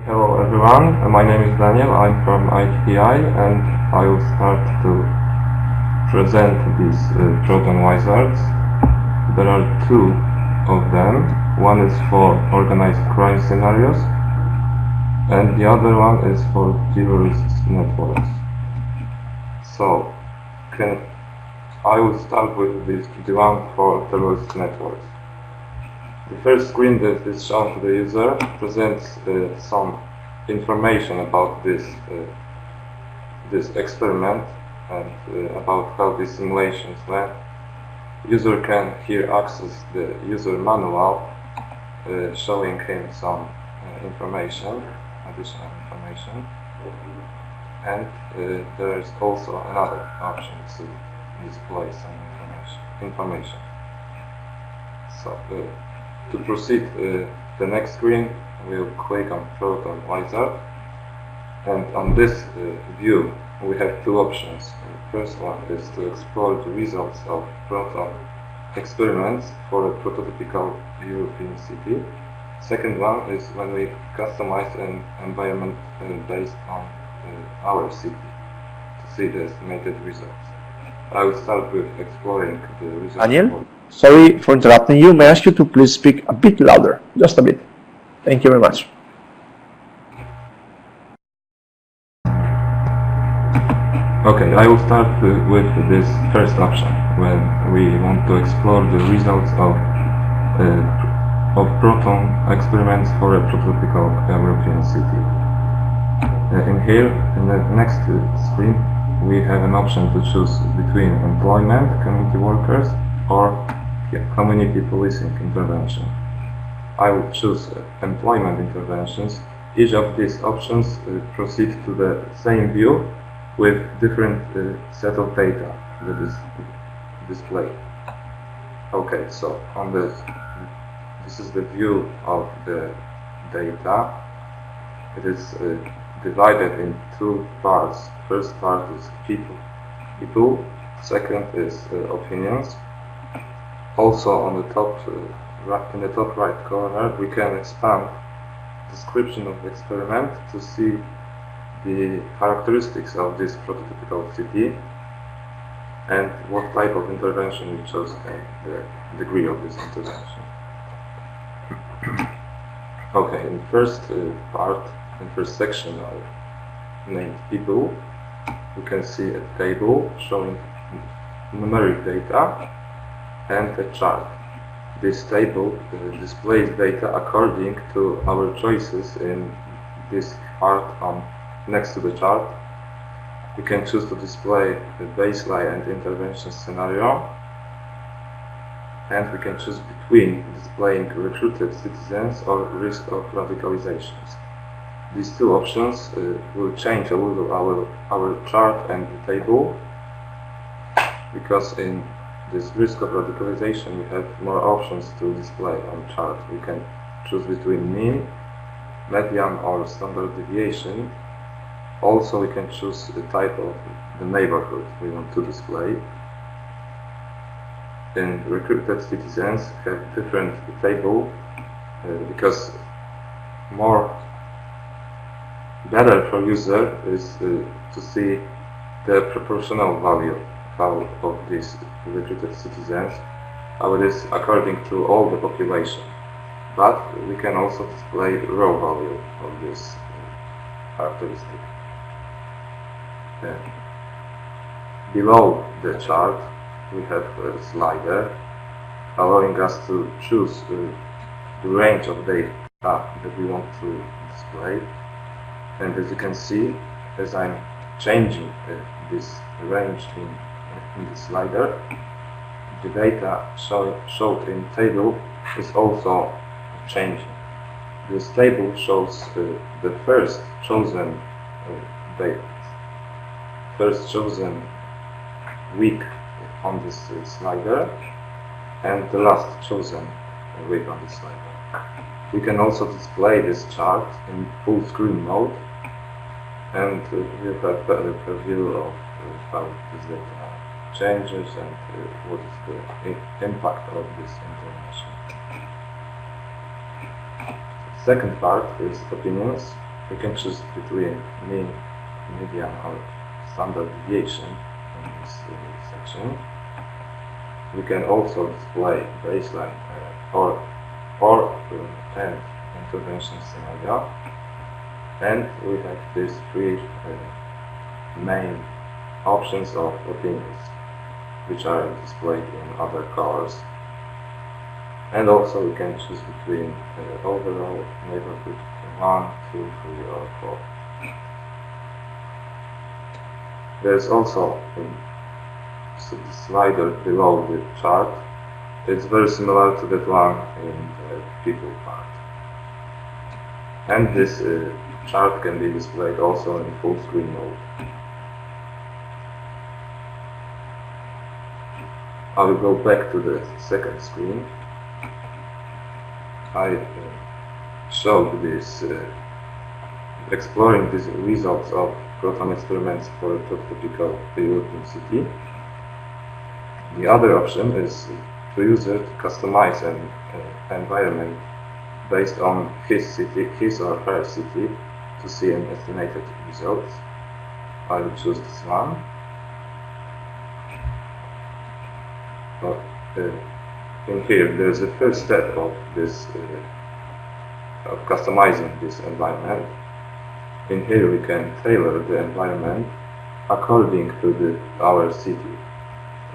Hello everyone, my name is Daniel, I'm from ITTI and I will start to present these Proton Wizards. There are two of them. One is for organized crime scenarios and the other one is for terrorist networks. So, I will start with the one for terrorist networks. The first screen that is shown to the user presents some information about this experiment and about how these simulations went. User can here access the user manual showing him some additional information, and there is also another option to display some information. So to proceed the next screen, we'll click on Proton Wizard, and on this view we have two options. The first one is to explore the results of Proton experiments for a prototypical European city. Second one is when we customize an environment based on our city to see the estimated results. I will start with exploring the results. Daniel, sorry for interrupting you. May I ask you to please speak a bit louder, just a bit. Thank you very much. Okay, I will start with this first option when we want to explore the results of Proton experiments for a prototypical European city. In the next screen, we have an option to choose between employment, community workers, or community policing intervention. I will choose employment interventions. Each of these options proceed to the same view with different set of data that is displayed. Okay, so on this is the view of the data. It is divided in two parts. First part is people. Second is opinions. Also on the top, in the top right corner, we can expand description of the experiment to see the characteristics of this prototypical city and what type of intervention we chose and the degree of this intervention. Okay, in the first first section named people, we can see a table showing numeric data and a chart. This table displays data according to our choices in this part next to the chart. We can choose to display the baseline and intervention scenario, and we can choose between displaying recruited citizens or risk of radicalizations. These two options will change a little our chart and the table, because in this risk of radicalization we have more options to display on chart. We can choose between mean, median or standard deviation. Also we can choose the type of the neighborhood we want to display. In recruited citizens have different table because better for user is to see the proportional value of these recruited citizens, how it is according to all the population. But we can also display raw value of this characteristic. Below the chart we have a slider allowing us to choose the range of data that we want to display. And as you can see, as I'm changing this range in the slider, the data showed in table is also changing. This table shows the first chosen week on this slider and the last chosen week on this slider. We can also display this chart in full screen mode, and we have a better view of how this data changes and what is the impact of this intervention. Second part is opinions. We can choose between mean, median, or standard deviation in this section. We can also display baseline or and intervention scenario, and we have these three main options of opinions, which are displayed in other colors. And also we can choose between overall neighborhood 1, 2, 3, or 4. There's also a slider below the chart. It's very similar to that one in the people part. And this chart can be displayed also in full screen mode. I will go back to the second screen. I showed this exploring these results of proton experiments for a prototypical European city. The other option is to use it to customize an environment based on his or her city to see an estimated result. I will choose this one. In here, there is a first step of this of customizing this environment. In here, we can tailor the environment according to our city.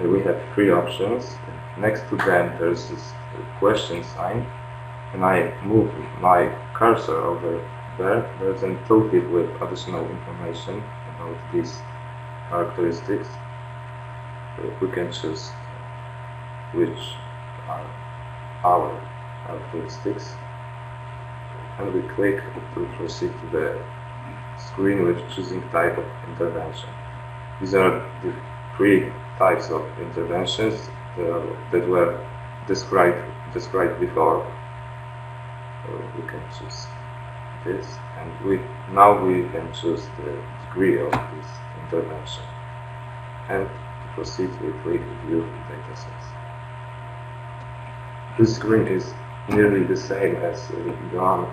We have three options. Next to them, there is this question sign, and I move my cursor over there. There's a tooltip with additional information about these characteristics. We can choose which are our characteristics, and we click to proceed to the screen with choosing type of intervention. These are the three types of interventions that were described before. We can choose this, and now we can choose the degree of this intervention. And to proceed, we click View Datasets. This screen is nearly the same as the one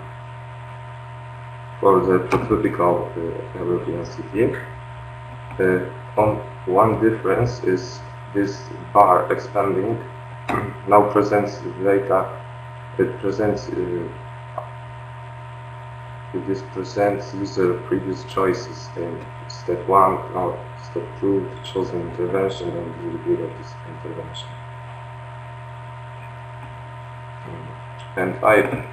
for the prototypical European city. One difference is this bar expanding now presents the data. It presents this presents user previous choices in step 1 or step 2, the chosen intervention and the degree of this intervention. And I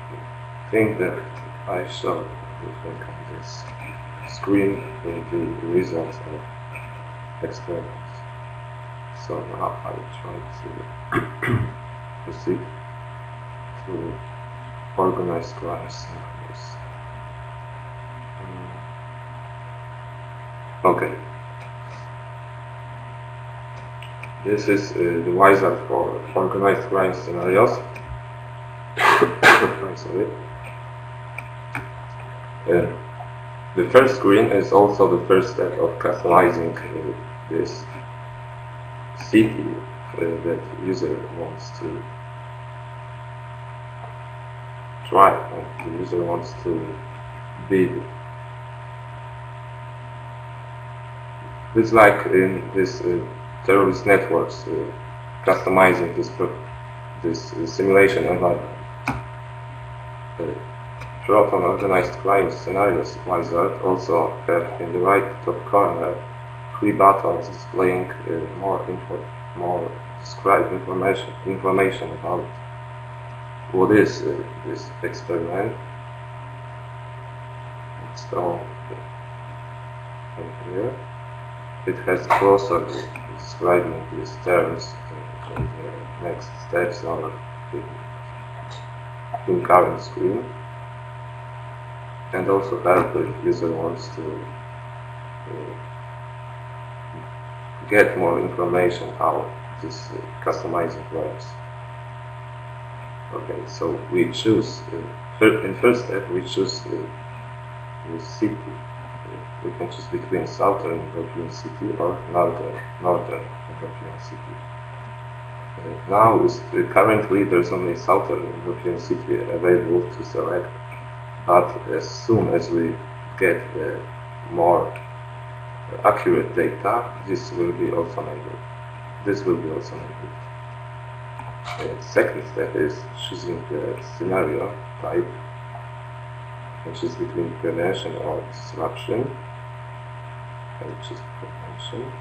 think that I showed everything on this screen in the results of experiments. So now I try to proceed to organized crime scenarios. Okay. This is the wizard for organized crime scenarios. Sorry. The first screen is also the first step of customizing this city that user wants to try, and the user wants to build. It's like in this terrorist networks, customizing this simulation environment. Proton organized crime scenarios wizard also have in the right top corner 3 buttons displaying more described information about what is this experiment. So here it has closer describing these terms in the next steps or in current screen, and also help if user wants to get more information how this customizing works. Okay, so we choose in first step we choose the city. We can choose between Southern European city or Northern European city. Now currently there's only Southern European city available to select. But as soon as we get the more accurate data, this will be also enabled. This will be also enabled. The second step is choosing the scenario type, which is between prevention or disruption, which is prevention,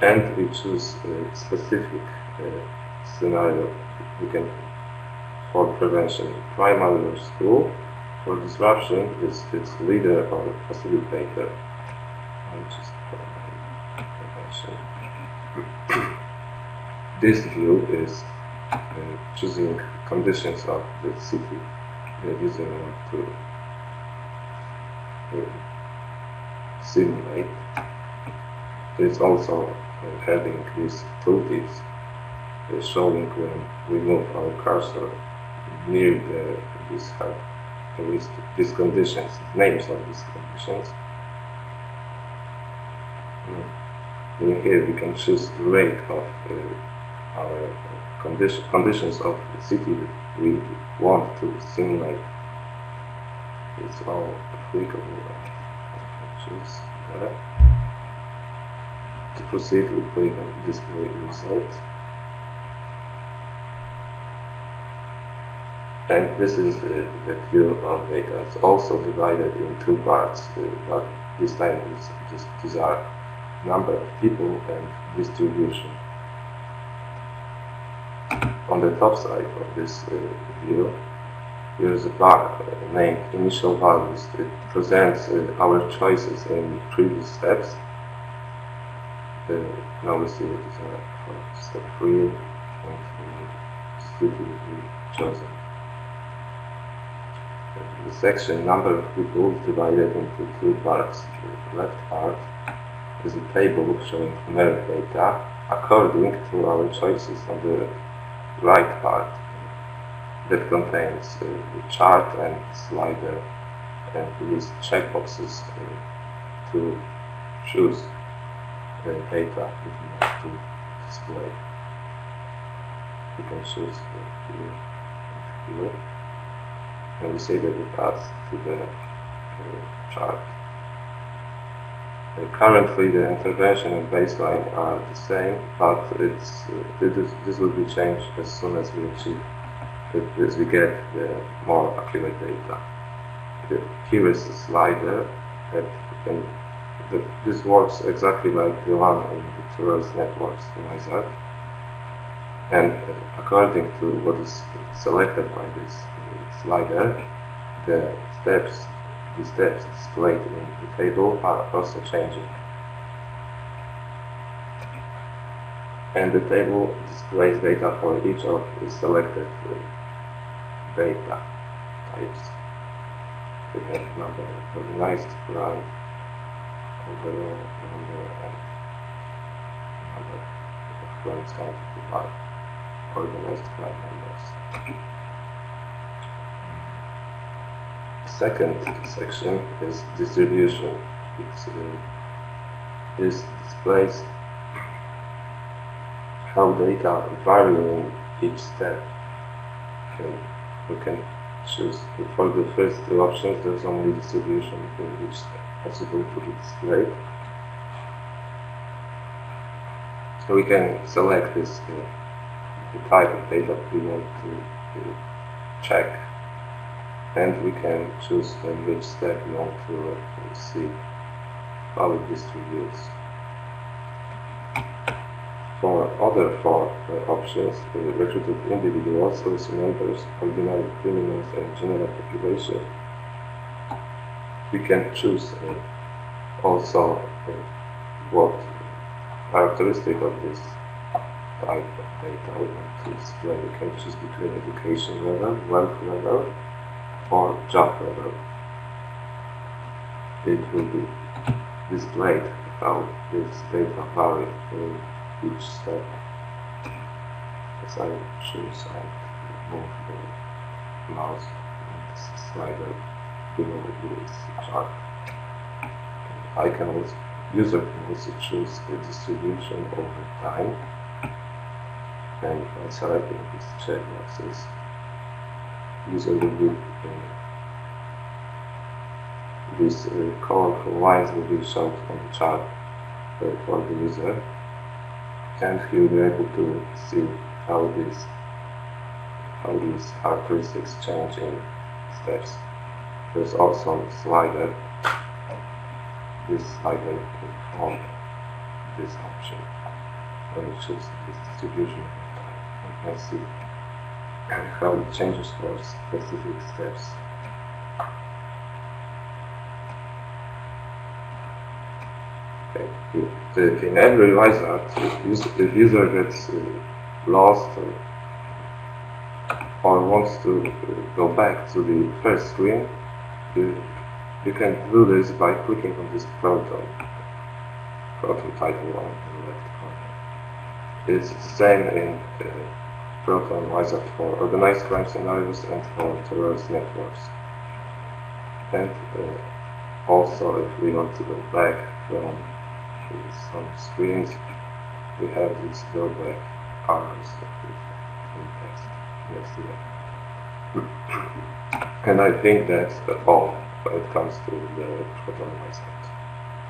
and we choose a specific scenario. We can, for prevention, primary or school. For disruption, it's leader or facilitator, which is prevention. This view is choosing conditions of the city the user wants to simulate. It's also having these tooltips showing when we move our cursor near these conditions, names of these conditions. In here we can choose the rate of our conditions of the city that we want to simulate. It's all applicable. Choose that. To proceed, we click on display result. And this is the view of data. It's also divided in two parts, but this time these are number of people and distribution. On the top side of this view, there is a bar named initial values. It presents our choices in previous steps. Now we see it for step 3 and city will be chosen. The section number of people is divided into two parts. The left part is a table showing numeric data according to our choices on the right part that contains the chart and slider and these checkboxes to choose the data that you want to display. You can choose here. And we say that it adds to the chart. Currently the intervention and baseline are the same, but this will be changed as soon as we get the more accurate data. Here is the slider this works exactly like the one in the terrorist networks wizard. And according to what is selected by this slider, the steps displayed in the table are also changing. And the table displays data for each of the selected data types. We have number of organized crime, overall number, and number of crimes counted by organized crime members. Second section is distribution. This displays how data vary in each step. We can choose for the first two options. There's only distribution in each step possible to be displayed. So we can select the type of data we want to check. And we can choose in which step we want to see how it distributes. For other four options, recruited individuals, also members, ordinary criminals, and general population, we can choose also what characteristic of this type of data we want to display. We can choose between education level, wealth level, or job level. It will be displayed how this data vary in each step. As I choose and move the mouse and the slider below this chart. I can also, user can also choose the distribution over time, and by selecting these checkboxes, user will be these colorful lines will be shown on the chart for the user, and he will be able to see how these characteristics change in steps. There's also a slider. This slider can on this option, which is this distribution of time. You can see how it changes for specific steps. Okay. In every wizard, if user gets lost or wants to go back to the first screen, you can do this by clicking on this proton title 1 in the left corner. It's the same in PROTON Wizard for organized crime scenarios and for terrorist networks. And also, if we want to go back from some screens, we have these go back arrows in text next to that. And I think that's all when it comes to the PROTON Wizard.